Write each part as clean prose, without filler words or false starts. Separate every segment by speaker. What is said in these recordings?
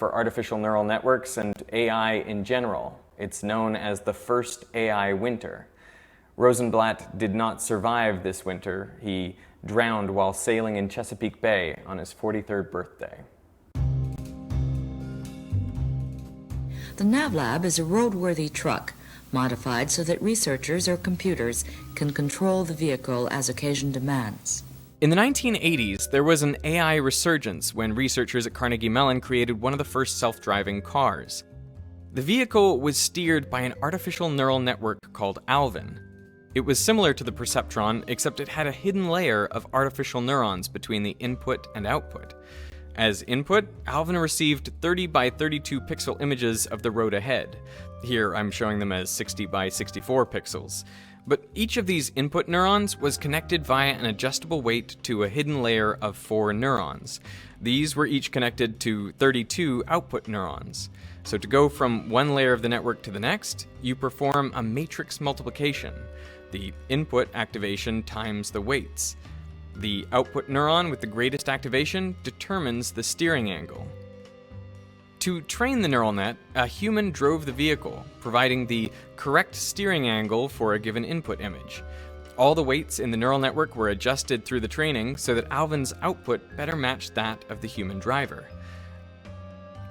Speaker 1: for artificial neural networks and AI in general. It's known as the first AI winter. Rosenblatt did not survive this winter. He drowned while sailing in Chesapeake Bay on his 43rd birthday.
Speaker 2: The NavLab is a roadworthy truck, modified so that researchers or computers can control the vehicle as occasion demands.
Speaker 3: In the 1980s, there was an AI resurgence when researchers at Carnegie Mellon created one of the first self-driving cars. The vehicle was steered by an artificial neural network called Alvin. It was similar to the perceptron, except it had a hidden layer of artificial neurons between the input and output. As input, Alvin received 30 by 32 pixel images of the road ahead. Here I'm showing them as 60 by 64 pixels. But each of these input neurons was connected via an adjustable weight to a hidden layer of 4 neurons. These were each connected to 32 output neurons. So to go from one layer of the network to the next, you perform a matrix multiplication. The input activation times the weights. The output neuron with the greatest activation determines the steering angle. To train the neural net, a human drove the vehicle, providing the correct steering angle for a given input image. All the weights in the neural network were adjusted through the training so that Alvin's output better matched that of the human driver.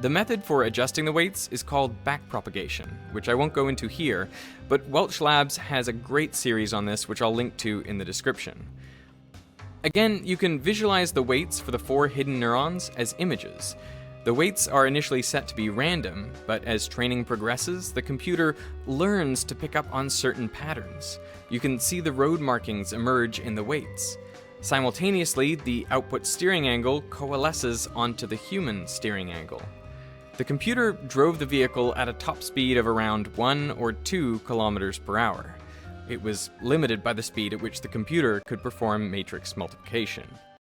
Speaker 3: The method for adjusting the weights is called backpropagation, which I won't go into here, but Welch Labs has a great series on this which I'll link to in the description. Again, you can visualize the weights for the 4 hidden neurons as images. The weights are initially set to be random, but as training progresses, the computer learns to pick up on certain patterns. You can see the road markings emerge in the weights. Simultaneously, the output steering angle coalesces onto the human steering angle. The computer drove the vehicle at a top speed of around 1 or 2 kilometers per hour. It was limited by the speed at which the computer could perform matrix multiplication.